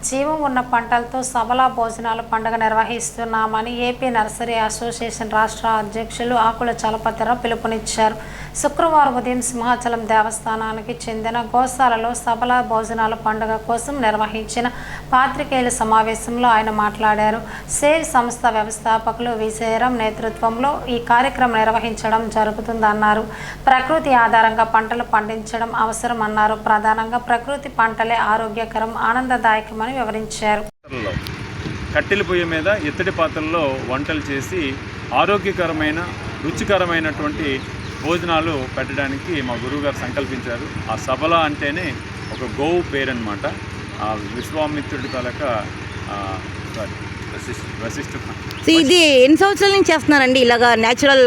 జీవం ఉన్న పంటలతో సబలా భోజనాల పండుగ నిర్వహిస్తున్నామని ఏపీ నర్సరీ అసోసియేషన్ రాష్ట్ర అధ్యక్షులు ఆకుల చలపతిరావు పిలుపునిచ్చారు. శుక్రవారం ఉదయం సింహాచలం దేవస్థానానికి చెందిన గోశాలలో సబలా భోజనాల పండుగ కోసం నిర్వహించిన పాత్రికేయుల సమావేశంలో ఆయన మాట్లాడారు. సేవ్ సంస్థ వ్యవస్థాపకులు విజయరాం నేతృత్వంలో ఈ కార్యక్రమం నిర్వహించడం జరుగుతుందన్నారు. ప్రకృతి ఆధారంగా పంటలు పండించడం అవసరమన్నారు. ప్రధానంగా ప్రకృతి పంటలే ఆరోగ్యకరం, ఆనందదాయకమని వివరించారు. కట్టెల పొయ్యి మీద ఇత్తడి పాత్రల్లో వంటలు చేసి ఆరోగ్యకరమైన రుచికరమైనటువంటి భోజనాలు పెట్టడానికి మా గురువుగారు సంకల్పించారు. ఆ సబల అంటేనే ఒక గోవు పేరు అనమాట. విశ్వామిత్రుడి కలక వశిష్ఠ. ఇది ఎన్ని సంవత్సరాల నుంచి చేస్తున్నారండి ఇలాగా నేచురల్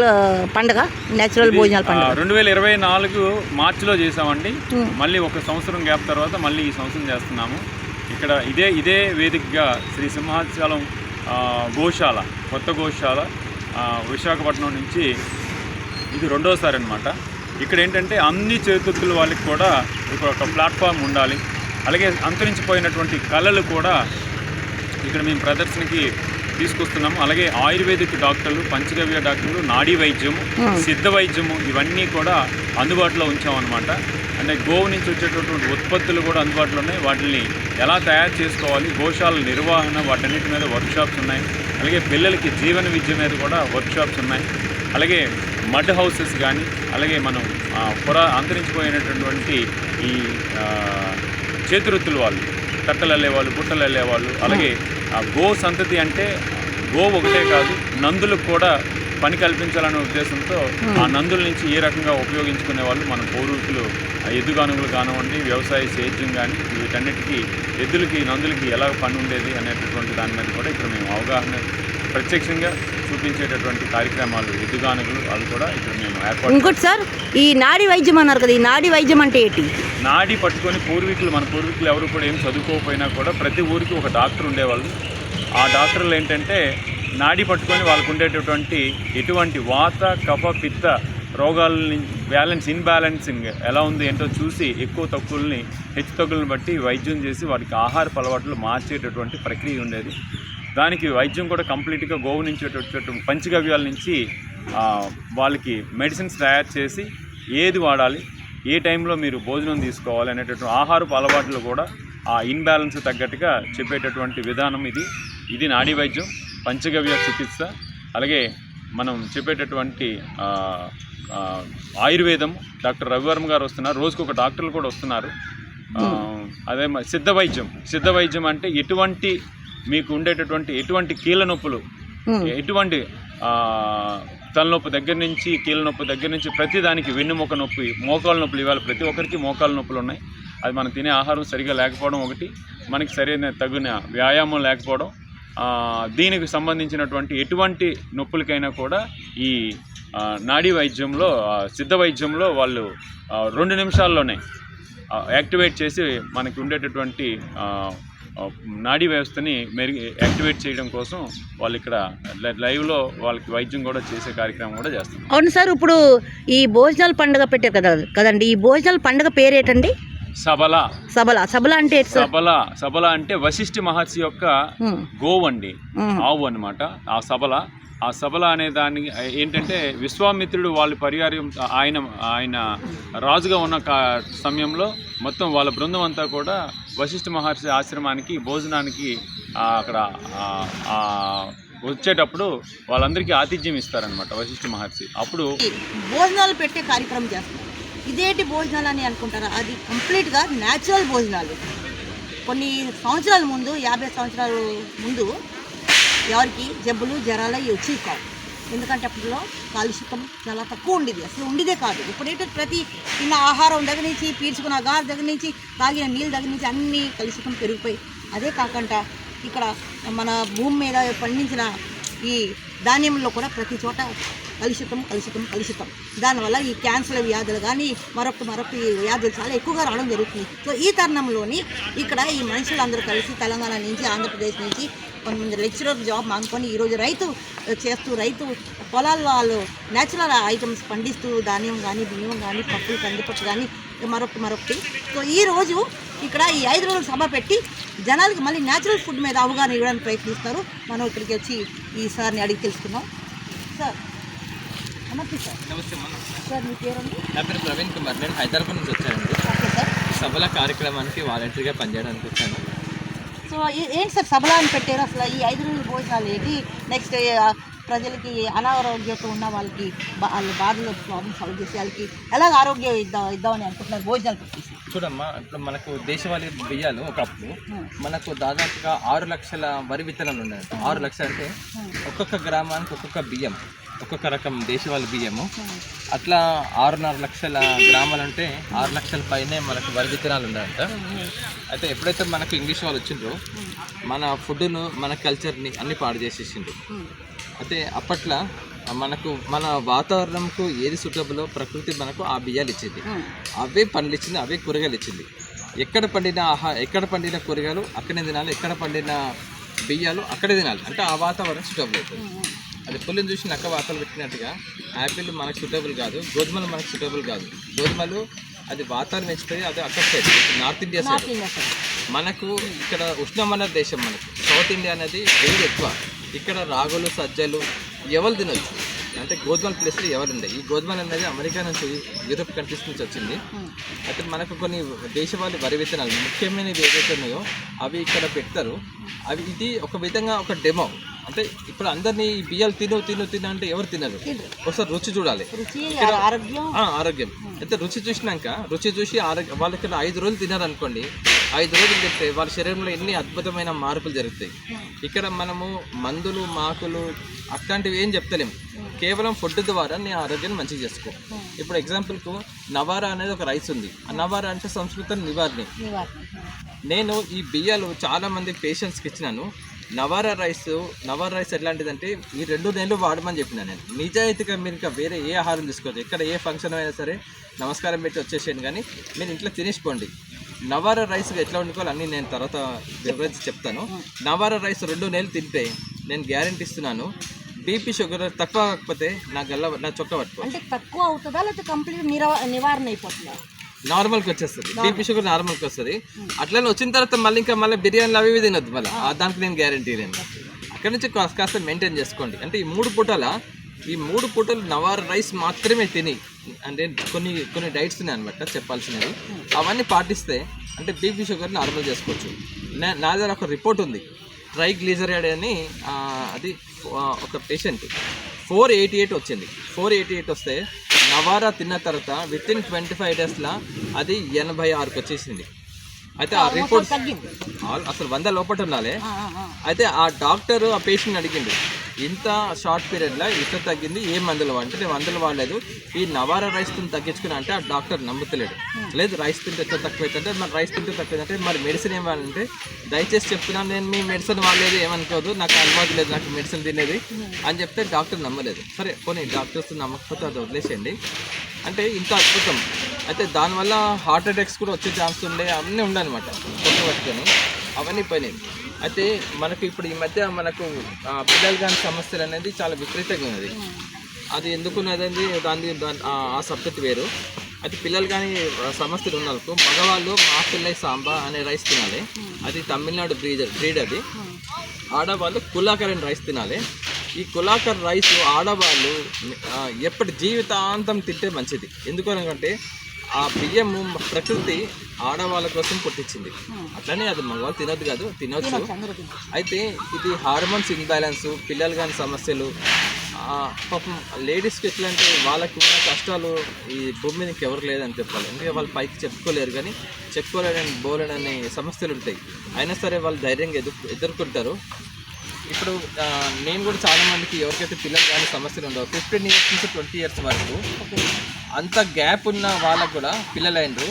పండుగ, నేచురల్ భోజనాల పండుగ? 2024 మార్చిలో చేసామండి. మళ్ళీ ఒక సంవత్సరం గ్యాప్ తర్వాత మళ్ళీ ఈ సంవత్సరం చేస్తున్నాము. ఇక్కడ ఇదే వేదికగా శ్రీ సింహాచలం గోశాల, కొత్త గోశాల విశాఖపట్నం నుంచి ఇది రెండోసారి అనమాట. ఇక్కడ ఏంటంటే అన్ని చేతుల వాళ్ళకి కూడా ఇక్కడ ఒక ప్లాట్ఫామ్ ఉండాలి. అలాగే అంతరించిపోయినటువంటి కళలు కూడా ఇక్కడ మేము ప్రదర్శనకి తీసుకొస్తున్నాము. అలాగే ఆయుర్వేదిక్ డాక్టర్లు, పంచగవ్య డాక్టర్లు, నాడీ వైద్యము, సిద్ధ వైద్యము ఇవన్నీ కూడా అందుబాటులో ఉంచామన్నమాట. అంటే గోవు నుంచి వచ్చేటటువంటి ఉత్పత్తులు కూడా అందుబాటులో ఉన్నాయి. వాటిని ఎలా తయారు చేసుకోవాలి, గోశాల నిర్వహణ, వాటన్నిటి మీద వర్క్షాప్స్ ఉన్నాయి. అలాగే పిల్లలకి జీవన విద్య మీద కూడా వర్క్షాప్స్ ఉన్నాయి. అలాగే మడ్ హౌసెస్ కానీ, అలాగే మనం అంతరించిపోయినటువంటి ఈ చేతివృత్తులు వాళ్ళు, కట్టలు వెళ్ళేవాళ్ళు, బుట్టలు వెళ్ళేవాళ్ళు, అలాగే గో సంతతి అంటే గో ఒకటే కాదు, నందులకు కూడా పని కల్పించాలనే ఉద్దేశంతో ఆ నందుల నుంచి ఏ రకంగా ఉపయోగించుకునే వాళ్ళు మన పూర్వీకులు ఎద్దుగానుగులు కానివ్వండి, వ్యవసాయ సేద్యం కానీ, వీటన్నిటికీ ఎద్దులకి నందులకి ఎలా పని ఉండేది అనేటటువంటి దాని మీద కూడా ఇక్కడ మేము అవగాహన ప్రత్యక్షంగా చూపించేటటువంటి కార్యక్రమాలు, ఎద్దుగానుగులు అవి కూడా ఇక్కడ మేము ఏర్పాటు. ఇంకోటి సార్, ఈ నాడీ వైద్యం అన్నారు కదా, ఈ నాడీ వైద్యం అంటే ఏంటి? నాడీ పట్టుకొని మన పూర్వీకులు ఎవరు కూడా ఏం చదువుకోకపోయినా కూడా ప్రతి ఊరికి ఒక డాక్టర్ ఉండేవాళ్ళు. ఆ డాక్టర్లు ఏంటంటే నాడీ పట్టుకొని వాళ్ళకు ఉండేటటువంటి ఎటువంటి వాత, కఫ, పిత్త రోగాలని ఇన్బ్యాలెన్సింగ్ ఎలా ఉంది ఏంటో చూసి ఎక్కువ తక్కువల్ని, హెచ్చు తగ్గులను బట్టి వైద్యం చేసి వాటికి ఆహారపు అలవాట్లు మార్చేటటువంటి ప్రక్రియ ఉండేది. దానికి వైద్యం కూడా కంప్లీట్గా గోవు నుంచి వచ్చేటటువంటి పంచగవ్యాల నుంచి వాళ్ళకి మెడిసిన్స్ తయారు చేసి ఏది వాడాలి, ఏ టైంలో మీరు భోజనం తీసుకోవాలి అనేటటువంటి ఆహారపు అలవాట్లు కూడా ఆ ఇన్బ్యాలెన్స్ తగ్గట్టుగా చెప్పేటటువంటి విధానం ఇది నాడీ వైద్యం, పంచగవ్య చికిత్స. అలాగే మనం చెప్పేటటువంటి ఆయుర్వేదం, డాక్టర్ రవివర్మ గారు వస్తున్నారు, రోజుకు ఒక డాక్టర్లు కూడా వస్తున్నారు. అదే సిద్ధ వైద్యం అంటే మీకు ఉండేటటువంటి ఎటువంటి కీళ్ళ నొప్పులు, ఎటువంటి తలనొప్పి దగ్గర నుంచి, కీళ్ళ నొప్పి దగ్గర నుంచి ప్రతిదానికి, వెన్నుముక నొప్పి, మోకాలు నొప్పులు, ఇవాళ ప్రతి ఒక్కరికి మోకాలు నొప్పులు ఉన్నాయి. అది మనం తినే ఆహారం సరిగా లేకపోవడం ఒకటి, మనకి సరైన తగిన వ్యాయామం లేకపోవడం. దీనికి సంబంధించినటువంటి ఎటువంటి నొప్పులకైనా కూడా ఈ నాడీ వైద్యంలో, సిద్ధ వైద్యంలో వాళ్ళు 2 నిమిషాల్లోనే యాక్టివేట్ చేసి మనకి ఉండేటటువంటి నాడీ వ్యవస్థని యాక్టివేట్ చేయడం కోసం వాళ్ళు ఇక్కడ లైవ్లో వాళ్ళకి వైద్యం కూడా చేసే కార్యక్రమం కూడా చేస్తారు. అవును సార్, ఇప్పుడు ఈ భోజనాల పండుగ పెట్టారు కదండి, ఈ భోజనాల పండుగ పేరేటండి? సబల అంటే సబల అంటే వశిష్ఠ మహర్షి యొక్క గోవు అండి, ఆవు అనమాట. ఆ సబల అనే దాన్ని ఏంటంటే విశ్వామిత్రుడు వాళ్ళ పరివారం, ఆయన రాజుగా ఉన్న సమయంలో మొత్తం వాళ్ళ బృందం అంతా కూడా వశిష్ఠ మహర్షి ఆశ్రమానికి భోజనానికి అక్కడ వచ్చేటప్పుడు వాళ్ళందరికీ ఆతిథ్యం ఇస్తారనమాట వశిష్ఠ మహర్షి. అప్పుడు భోజనాలు పెట్టే కార్యక్రమం చేస్తారు. ఇదేంటి భోజనాలు అని అనుకుంటారా? అది కంప్లీట్గా న్యాచురల్ భోజనాలు. కొన్ని సంవత్సరాల ముందు, 50 సంవత్సరాల ముందు ఎవరికి జబ్బులు, జ్వరాలు అవి వచ్చేవి కావు. ఎందుకంటే అప్పట్లో కాలుష్యం చాలా తక్కువ ఉండేది, అసలు ఉండేదే కాదు. ఇప్పుడైతే ప్రతి తిన్న ఆహారం దగ్గర నుంచి, పీల్చుకున్న గారు దగ్గర నుంచి, తాగిన నీళ్ళ దగ్గర నుంచి అన్నీ కలుషితం పెరిగిపోయి, అదే కాకుండా ఇక్కడ మన భూమి మీద పండించిన ఈ ధాన్యంలో కూడా ప్రతి చోట కలుషితం. దానివల్ల ఈ క్యాన్సర్ వ్యాధులు కానీ మరొక వ్యాధులు చాలా ఎక్కువగా రావడం జరుగుతుంది. సో ఈ తరుణంలోని ఇక్కడ ఈ మనుషులందరూ కలిసి తెలంగాణ నుంచి, ఆంధ్రప్రదేశ్ నుంచి కొంతమంది లెక్చరర్ జాబ్ మానుకొని ఈరోజు రైతు పొలాల్లో వాళ్ళు నేచురల్ ఐటమ్స్ పండిస్తూ ధాన్యం కానీ, బియ్యం కానీ, పప్పులు, కందిపప్పు కానీ మరొకటి. సో ఈరోజు ఇక్కడ ఈ 5 రోజులు సభ పెట్టి జనాలకి మళ్ళీ న్యాచురల్ ఫుడ్ మీద అవగాహన ఇవ్వడానికి ప్రయత్నిస్తారు. మనం ఇక్కడికి వచ్చి ఈ సార్ని అడిగి తెలుసుకున్నాం. సార్ నమస్తే సార్. నమస్తే అమ్మ. సార్ మీ పేరండి? నా పేరు ప్రవీణ్ కుమార్. నేను హైదరాబాద్ నుంచి వచ్చానండి. Okay sir. ఈ సభల కార్యక్రమానికి వాలంటరీగా పనిచేయడానికి వచ్చాను. సో ఏంటి సార్ సభలో అని పెట్టారు? అసలు ఈ 5 రోజుల భోజనాలు ఏంటి? నెక్స్ట్ ప్రజలకి అనారోగ్యంతో ఉన్న వాళ్ళకి వాళ్ళ బాధలు ప్రాబ్లమ్ సాల్వ్ చేసి వాళ్ళకి ఎలాగ ఆరోగ్యం ఇద్దామని అనుకుంటున్నారు భోజనాలు పెట్టేసి? చూడమ్మా, ఇప్పుడు మనకు దేశవాళీ బియ్యాలు ఒకప్పుడు మనకు దాదాపుగా 6 లక్షల వరి విత్తనాలు ఉన్నాయి. 6 లక్షలు అంటే ఒక్కొక్క గ్రామానికి ఒక్కొక్క బియ్యం, ఒక్కొక్క రకం దేశవాళీ బియ్యము. అట్లా 6.5 లక్షల గ్రామాలు అంటే 6 లక్షల పైనే మనకు వరి విత్తనాలు ఉన్నాయంట. అయితే ఎప్పుడైతే మనకు ఇంగ్లీష్ వాళ్ళు వచ్చిండ్రో మన ఫుడ్ను, మన కల్చర్ని అన్ని పాడు చేసేసిండ్రు. అయితే అప్పట్లో మనకు మన వాతావరణంకు ఏది సూటబులో ప్రకృతి మనకు ఆ బియ్యాలు ఇచ్చింది, అవే పండ్లు ఇచ్చింది, అవే కూరగాయలు ఇచ్చింది. ఎక్కడ పండిన కూరగాయలు అక్కడే తినాలి, ఎక్కడ పండిన బియ్యాలు అక్కడే తినాలి. అంటే ఆ వాతావరణం సూటబుల్ అవుతుంది. అది పుల్లిని చూసి నక్క వాతలు పెట్టినట్టుగా యాపిల్ మనకు సూటబుల్ కాదు, గోధుమలు మనకు సూటబుల్ కాదు. గోధుమలు అది వాతావరణం పెంచుతుంది, అది అక్కడ సైడ్ నార్త్ ఇండియా సైడ్. మనకు ఇక్కడ ఉష్ణమన్న దేశం, మనకు సౌత్ ఇండియా అనేది వేడి ఎక్కువ. ఇక్కడ రాగులు, సజ్జలు ఎవరు తినొచ్చు, అంటే గోధుమల ప్లేస్లో ఎవరు ఉండే. ఈ గోధుమలు అనేది అమెరికా నుంచి, యూరోప్ కంట్రీస్ నుంచి వచ్చింది. అయితే మనకు కొన్ని దేశవాళీ వరి విత్తనాలు ముఖ్యమైనవి ఏవైతే ఉన్నాయో అవి ఇక్కడ పెడతారు. ఇది ఒక విధంగా ఒక డెమో. అంటే ఇప్పుడు అందరినీ ఈ బియ్యాలు తిను అంటే ఎవరు తినరు, ఒకసారి రుచి చూడాలి. ఆరోగ్యం అయితే రుచి చూసి వాళ్ళకి 5 రోజులు తినారనుకోండి, 5 రోజులు తింటే వాళ్ళ శరీరంలో ఎన్ని అద్భుతమైన మార్పులు జరుగుతాయి. ఇక్కడ మనము మందులు, మాకులు అట్లాంటివి ఏం చెప్తలేము, కేవలం ఫుడ్ ద్వారా నీ ఆరోగ్యాన్ని మంచిగా చేసుకో. ఇప్పుడు ఎగ్జాంపుల్కు నవారా అనేది ఒక రైస్ ఉంది. ఆ నవారా అంటే సంస్కృతం నివారణి. నేను ఈ బియ్యాలు చాలామంది పేషెంట్స్కి ఇచ్చినాను. నవారా రైస్ ఎట్లాంటిదంటే ఈ 2 నెలలు వాడమని చెప్పినా నేను. నిజాయితీగా మీరు ఇంకా వేరే ఏ ఆహారం తీసుకోవచ్చు, ఎక్కడ ఏ ఫంక్షన్ అయినా సరే నమస్కారం పెట్టి వచ్చేసాను, కానీ మీరు ఇంట్లో తినేసిపోండి. నవారా రైస్ ఎట్లా వండుకోవాలి అన్నీ నేను తర్వాత వివరించి చెప్తాను. నవారా రైస్ 2 నెలలు తింటే నేను గ్యారెంటీ ఇస్తున్నాను, బీపీ షుగర్ తక్కువ కాకపోతే నా చొక్కా పట్టుకో. అంటే తక్కువ అవుతుందా లేకపోతే కంప్లీట్ నివారణ అయిపోతుందా? నార్మల్కి వచ్చేస్తుంది, బీపీ షుగర్ నార్మల్కి వస్తుంది. అట్లనే వచ్చిన తర్వాత మళ్ళీ బిర్యానీలు అవి తినొద్దు, మళ్ళీ దానికి నేను గ్యారెంటీ లేను. అక్కడి నుంచి కాస్త మెయింటైన్ చేసుకోండి. అంటే ఈ 3 పూటలు నవారా రైస్ మాత్రమే తిని, అంటే కొన్ని డైట్స్ ఉన్నాయి అనమాట చెప్పాల్సినవి, అవన్నీ పాటిస్తే అంటే బీపీ షుగర్ నార్మల్ చేసుకోవచ్చు. నా దగ్గర ఒక రిపోర్ట్ ఉంది, ట్రైగ్లిజరైడ్ అని. అది ఒక పేషెంట్ 488 వచ్చింది. 488 వస్తే నవారా తిన్న తర్వాత విత్ ఇన్ 25 డేస్లో అది 86కి వచ్చేసింది. అయితే ఆ రిపోర్ట్ అసలు 100 లోపల ఉండాలి. అయితే ఆ డాక్టర్ ఆ పేషెంట్ అడిగిండు, ఇంత షార్ట్ పీరియడ్లో ఇంత తగ్గింది, ఏ మందులు అంటే నేను మందులు వాడలేదు, ఈ నవారా రైస్ తిని తగ్గించుకున్నా అంటే ఆ డాక్టర్ నమ్ముతలేడు. లేదు రైస్ తింటే ఎంత తక్కువ అవుతుంటే, మరి రైస్ తింటే తక్కువ అంటే మరి మెడిసిన్ ఏం వాడాలంటే, దయచేసి చెప్తున్నాను నేను మీ మెడిసిన్ వాడలేదు ఏమనుకోదు, నాకు అలవాటు లేదు నాకు మెడిసిన్ తినేది అని చెప్తే డాక్టర్ నమ్మలేదు. సరే కొన్ని డాక్టర్స్ నమ్మకపోతే అది వదిలేసేయండి. అంటే ఇంత అద్భుతం. అయితే దానివల్ల హార్ట్ అటాక్స్ కూడా వచ్చే ఛాన్స్ ఉండే, అవన్నీ ఉండనమాట పట్టుకొని అవన్నీ పోయినాయి. అయితే మనకు ఇప్పుడు ఈ మధ్య మనకు పిల్లలు కాని సమస్యలు అనేది చాలా విపరీతంగా ఉన్నది. అది ఎందుకున్నదండి ఆ సబ్జెక్ట్ వేరు. అది పిల్లలు కానీ సమస్యలు ఉన్న వాళ్ళకు మగవాళ్ళు మాపిల్లై సాంబా అనే రైస్ తినాలి, అది తమిళనాడు బ్రీడ్ అది. ఆడవాళ్ళు కులాకర్ అనే రైస్ తినాలి. ఈ కులాకర్ రైస్ ఆడవాళ్ళు ఎప్పటి జీవితాంతం తింటే మంచిది. ఎందుకనంటే ఆ బియ్యము ప్రకృతి ఆడవాళ్ళ కోసం పుట్టించింది. అట్లనే అది మగవాళ్ళు తినొద్దు కాదు, తినొచ్చు. అయితే ఇది హార్మోన్స్ ఇంబ్యాలెన్స్, పిల్లలు కాని సమస్యలు, పాపం లేడీస్కి ఎట్లా అంటే వాళ్ళకి ఉన్న కష్టాలు ఈ భూమి మీద ఇంకెవరు లేదని చెప్పాలి. ఎందుకంటే వాళ్ళు పైకి చెప్పుకోలేరు, కానీ చెప్పుకోలేడని బోలేడని సమస్యలు ఉంటాయి. అయినా సరే వాళ్ళు ధైర్యంగా ఎదుర్కొంటారు. ఇప్పుడు నేను కూడా చాలామందికి ఎవరికైతే పిల్లలు కానీ సమస్యలు ఉండవు, 15 years నుంచి 20 years వరకు అంత గ్యాప్ ఉన్న వాళ్ళకు కూడా పిల్లలు అయినరు.